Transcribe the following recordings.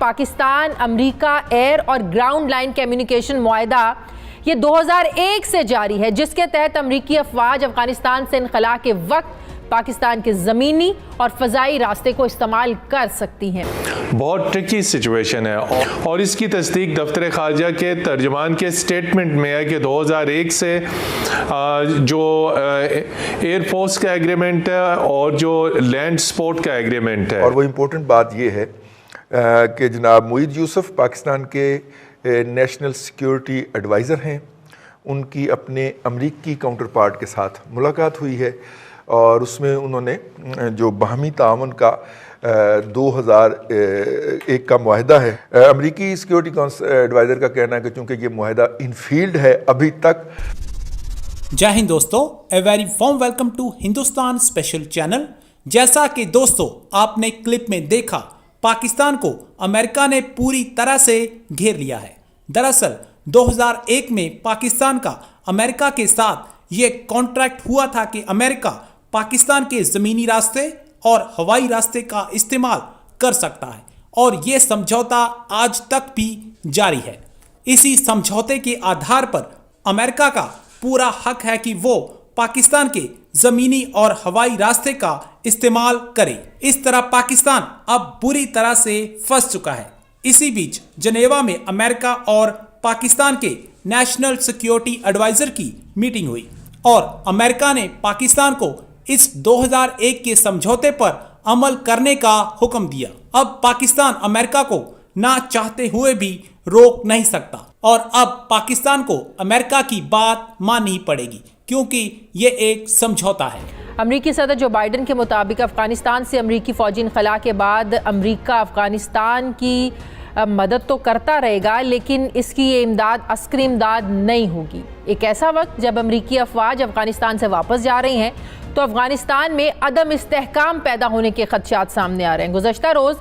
Pakistan America air और ground line communication मुआहदा ये 2001 से जारी है, जिसके तहत अमरीकी अफवाज अफगानिस्तान से इनखला के वक्त पाकिस्तान के ज़मीनी और फ़ज़ाई रास्ते को इस्तेमाल कर सकती हैं। बहुत ट्रिकी सिचुएशन है और इसकी तस्दीक दफ्तर ख़ारजा के तर्जुमान के स्टेटमेंट में है कि 2001 से जो एयरफोर्स का एग्रीमेंट है और जो लैंड स्पोर्ट का एग्रीमेंट है। और वो इम्पोर्टेंट बात ये है कि जनाब मुईद यूसुफ पाकिस्तान के नेशनल सिक्योरिटी एडवाइज़र हैं। उनकी अपने अमरीकी काउंटर पार्ट के साथ मुलाकात हुई है और उसमें उन्होंने जो बाहमी तावन का 2001 का मुआहदा है, अमरीकी सिक्योरिटी एडवाइज़र का कहना है कि चूँकि ये मुआहदा इनफील्ड है अभी तक। जय हिंद दोस्तों, a very warm welcome to Hindustan special channel. जैसा कि दोस्तों आपने क्लिप में देखा, पाकिस्तान को अमेरिका ने पूरी तरह से घेर लिया है। दरअसल 2001 में पाकिस्तान का अमेरिका के साथ ये कॉन्ट्रैक्ट हुआ था कि अमेरिका पाकिस्तान के ज़मीनी रास्ते और हवाई रास्ते का इस्तेमाल कर सकता है और ये समझौता आज तक भी जारी है। इसी समझौते के आधार पर अमेरिका का पूरा हक है कि वो पाकिस्तान के ज़मीनी और हवाई रास्ते का इस्तेमाल करे। इस तरह पाकिस्तान अब बुरी तरह से फंस चुका है। इसी बीच जनेवा में अमेरिका और पाकिस्तान के नेशनल सिक्योरिटी एडवाइज़र की मीटिंग हुई और अमेरिका ने पाकिस्तान को इस 2001 के समझौते पर अमल करने का हुक्म दिया। अब पाकिस्तान अमेरिका को ना चाहते हुए भी रोक नहीं सकता और अब पाकिस्तान को अमेरिका की बात माननी पड़ेगी क्योंकि ये एक समझौता है। अमरीकी सदर जो बाइडन के मुताबिक अफगानिस्तान से अमरीकी फ़ौजी इनखला के बाद अमरीका अफगानिस्तान की मदद तो करता रहेगा, लेकिन इसकी ये इमदाद अस्करी इमदाद नहीं होगी। एक ऐसा वक्त जब अमरीकी अफवाज अफगानिस्तान से वापस जा रही हैं तो अफगानिस्तान में अदम इस्तेहकाम पैदा होने के खदशात सामने आ रहे हैं। गुज़श्ता रोज़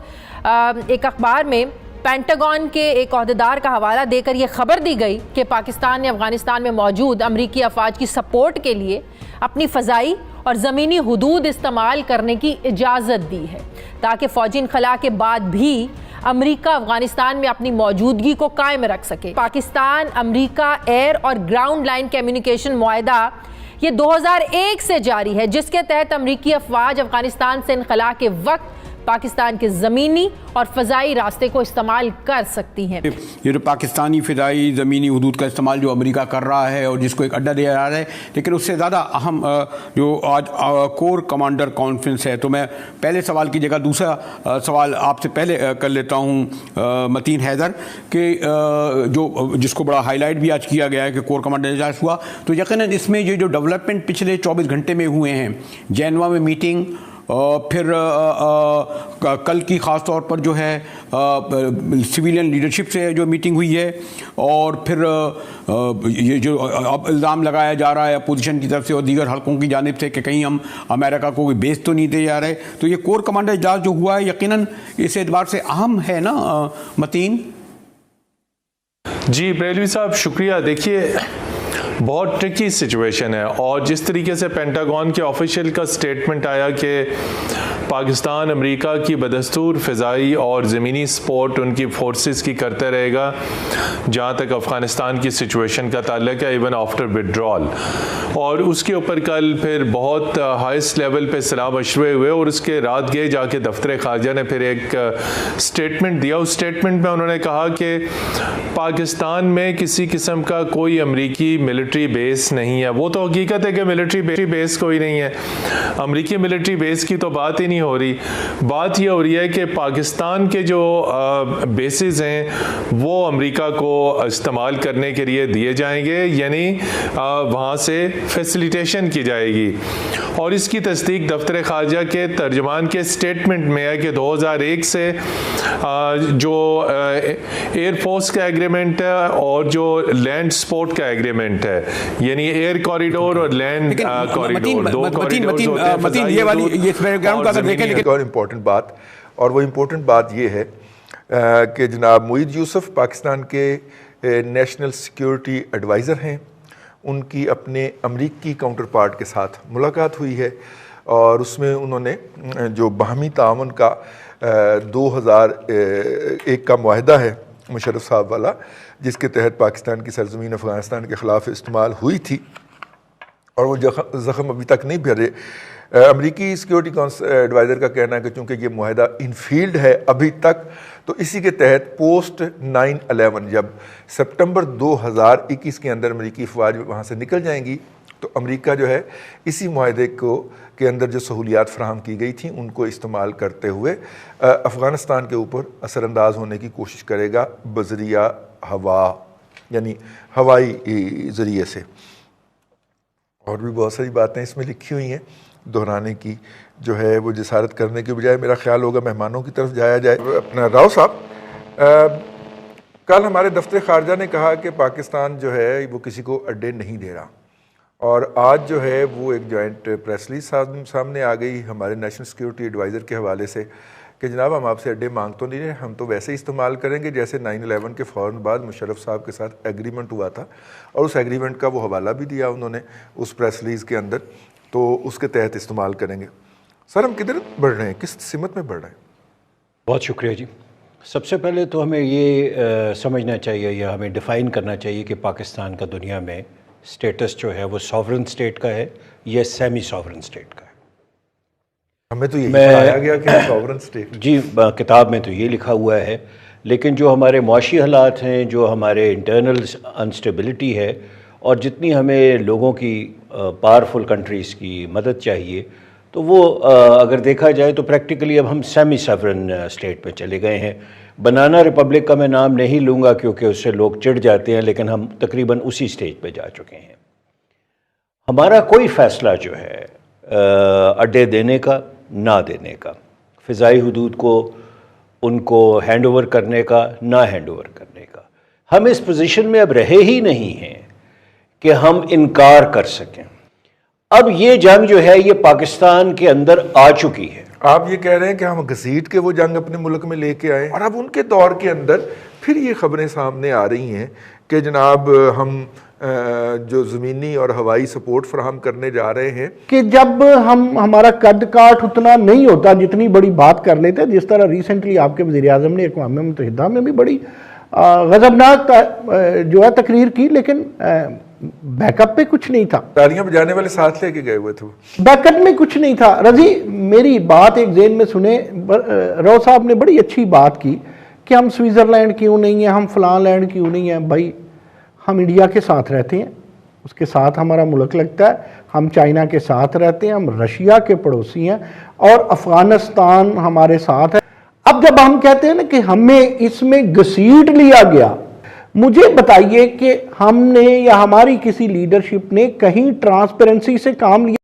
एक अखबार में पेंटागन के एक ओहदेदार का हवाला देकर यह खबर दी गई कि पाकिस्तान ने अफगानिस्तान में मौजूद अमरीकी अफवाज की सपोर्ट के लिए अपनी फ़ज़ाई और ज़मीनी हुदूद इस्तेमाल करने की इजाज़त दी है ताकि फ़ौजी इनखला के बाद भी अमरीका अफगानिस्तान में अपनी मौजूदगी को कायम रख सके। पाकिस्तान अमरीका एयर और ग्राउंड लाइन कम्युनिकेशन मुआहदा ये 2001 से जारी है, जिसके तहत अमरीकी अफवाज अफगानिस्तान से इनखला के वक्त पाकिस्तान के ज़मीनी और फ़ज़ाई रास्ते को इस्तेमाल कर सकती हैं। ये जो पाकिस्तानी फ़िज़ाई ज़मीनी हुदूद का इस्तेमाल जो अमेरिका कर रहा है और जिसको एक अड्डा दिया जा रहा है, लेकिन उससे ज़्यादा अहम जो आज कोर कमांडर कॉन्फ्रेंस है, तो मैं पहले सवाल की जगह दूसरा सवाल आपसे पहले कर लेता हूँ मतीन हैदर के जो जिसको बड़ा हाईलाइट भी आज किया गया है कि कोर कमांडर इजलास हुआ, तो यकीनन इसमें ये जो डेवलपमेंट पिछले 24 घंटे में हुए हैं, जेनेवा में मीटिंग, फिर कल की ख़ास तौर पर जो है सिविलियन लीडरशिप से जो मीटिंग हुई है, और फिर ये जो अब इल्ज़ाम लगाया जा रहा है अपोजिशन की तरफ से और दीगर हलकों की जानिब से कि कहीं हम अमेरिका को कोई बेस तो नहीं दे जा रहे, तो ये कोर कमांडर इजलास जो हुआ है यकीनन इस एतबार से अहम है ना मतीन? जी बरेलवी साहब, शुक्रिया। देखिए, बहुत ट्रिकी सिचुएशन है और जिस तरीके से पेंटागन के ऑफिशियल का स्टेटमेंट आया कि पाकिस्तान अमेरिका की बदस्तूर फ़िज़ाई और ज़मीनी सपोर्ट उनकी फोर्सेस की करता रहेगा जहाँ तक अफ़गानिस्तान की सिचुएशन का ताल्लुक है, इवन आफ्टर विड्रॉल। और उसके ऊपर कल फिर बहुत हाईएस्ट लेवल पे सलाह मशवरे हुए और उसके रात गए जाके दफ्तर ख़ारजा ने फिर एक स्टेटमेंट दिया। उस स्टेटमेंट में उन्होंने कहा कि पाकिस्तान में किसी किस्म का कोई अमरीकी मिलिट्री बेस नहीं है। वो तो हकीकत है कि मिलिट्री बेस कोई नहीं है, अमरीकी मिलिट्री बेस की तो बात ही नहीं हो रही। बात ये हो रही है कि पाकिस्तान के जो बेसिस हैं वो अमेरिका को इस्तेमाल करने के लिए दिए जाएंगे, यानी वहाँ से फैसिलिटेशन की जाएगी। और इसकी तस्दीक दफ्तर ख़ारजा के तर्जुमान के स्टेटमेंट में है कि 2001 से जो एयरफोर्स का एग्रीमेंट है और जो लैंड स्पोर्ट का एग्रीमेंट है, यानी एयर कॉरिडोर और लैंड कॉरिडोर, दो कॉरिडोर होते हैं। ये वाली ये बैकग्राउंड का देखें, लेकिन और इम्पोर्टेंट बात, और वो इम्पोर्टेंट बात ये है कि जनाब मुईद यूसुफ पाकिस्तान के नेशनल सिक्योरिटी एडवाइज़र हैं। उनकी अपने अमरीकी काउंटर पार्ट के साथ मुलाकात हुई है और उसमें उन्होंने जो बाहमी तावन का 2001 کا معاہدہ ہے مشرف صاحب والا، جس کے تحت پاکستان کی سرزمین افغانستان کے خلاف استعمال ہوئی تھی، اور وہ زخم ابھی تک نہیں بھرے۔ امریکی سیکیورٹی ایڈوائزر کا کہنا ہے کہ چونکہ یہ معاہدہ انفیلڈ ہے ابھی تک، تو اسی کے تحت پوسٹ 9/11 جب سپٹمبر 2021 کے اندر امریکی افواج وہاں سے نکل جائیں گی، تو امریکہ جو ہے اسی معاہدے کے اندر جو سہولیات فراہم کی گئی تھیں ان کو استعمال کرتے ہوئے افغانستان کے اوپر اثر انداز ہونے کی کوشش کرے گا بذریعہ ہوا، یعنی ہوائی ذریعے سے۔ اور بھی بہت ساری باتیں اس میں لکھی ہوئی ہیں، دہرانے کی جو ہے وہ جسارت کرنے کے بجائے میرا خیال ہوگا مہمانوں کی طرف جایا جائے۔ اپنا راؤ صاحب، کل ہمارے دفتر خارجہ نے کہا کہ پاکستان جو ہے وہ کسی کو اڈے نہیں دے رہا، اور آج جو ہے وہ ایک جوائنٹ پریس ریلیز سامنے آ گئی ہمارے نیشنل سیکیورٹی ایڈوائزر کے حوالے سے کہ جناب ہم آپ سے اڈے مانگ تو نہیں رہے، ہم تو ویسے ہی استعمال کریں گے جیسے 9/11 کے فوراً بعد مشرف صاحب کے ساتھ ایگریمنٹ ہوا تھا، اور اس ایگریمنٹ کا وہ حوالہ بھی دیا انہوں نے اس پریس ریلیز کے اندر، تو اس کے تحت استعمال کریں گے۔ سر ہم کدھر بڑھ رہے ہیں، کس سمت میں بڑھ رہے ہیں؟ بہت شکریہ جی۔ سب سے پہلے تو ہمیں یہ سمجھنا چاہیے یا ہمیں ڈیفائن کرنا چاہیے کہ پاکستان کا دنیا میں سٹیٹس جو ہے وہ سوورن سٹیٹ کا ہے یا سیمی سوورن سٹیٹ کا ہے۔ ہمیں تو یہ بتایا گیا کہ سوورن سٹیٹ، جی کتاب میں تو یہ لکھا ہوا ہے، لیکن جو ہمارے معاشی حالات ہیں، جو ہمارے انٹرنل انسٹیبلٹی ہے، اور جتنی ہمیں لوگوں کی پاورفل کنٹریز کی مدد چاہیے، تو وہ اگر دیکھا جائے تو پریکٹیکلی اب ہم سیمی سوورن سٹیٹ پہ چلے گئے ہیں۔ بنانا ریپبلک کا میں نام نہیں لوں گا کیونکہ اس سے لوگ چڑ جاتے ہیں، لیکن ہم تقریباً اسی سٹیج پہ جا چکے ہیں۔ ہمارا کوئی فیصلہ جو ہے اڈے دینے کا نہ دینے کا، فضائی حدود کو ان کو ہینڈ اوور کرنے کا نہ ہینڈ اوور کرنے کا، ہم اس پوزیشن میں اب رہے ہی نہیں ہیں کہ ہم انکار کر سکیں۔ اب یہ جنگ جو ہے یہ پاکستان کے اندر آ چکی ہے۔ آپ یہ کہہ رہے ہیں کہ ہم گھسیٹ کے وہ جنگ اپنے ملک میں لے کے آئے، اور اب ان کے دور کے اندر پھر یہ خبریں سامنے آ رہی ہیں کہ جناب ہم جو زمینی اور ہوائی سپورٹ فراہم کرنے جا رہے ہیں، کہ جب ہمارا قد کاٹ اتنا نہیں ہوتا جتنی بڑی بات کر لیتے، جس طرح ریسنٹلی آپ کے وزیر اعظم نے اقوام متحدہ میں بھی بڑی غضبناک جو ہے تقریر کی، لیکن بیک اپ پہ کچھ نہیں تھا، تالیاں بجانے والے ساتھ لے کے گئے ہوئے تھے، بیک اپ میں کچھ نہیں تھا۔ رضی میری بات ایک ذہن میں سنیں، رو صاحب نے بڑی اچھی بات کی کہ ہم سوئٹزرلینڈ کیوں نہیں ہیں، ہم فلاں لینڈ کیوں نہیں ہیں۔ بھائی ہم انڈیا کے ساتھ رہتے ہیں، اس کے ساتھ ہمارا ملک لگتا ہے، ہم چائنا کے ساتھ رہتے ہیں، ہم رشیا کے پڑوسی ہیں، اور افغانستان ہمارے ساتھ ہے۔ اب جب ہم کہتے ہیں نا کہ ہمیں اس میں گھسیٹ لیا گیا، مجھے بتائیے کہ ہم نے یا ہماری کسی لیڈرشپ نے کہیں ٹرانسپیرنسی سے کام لیا؟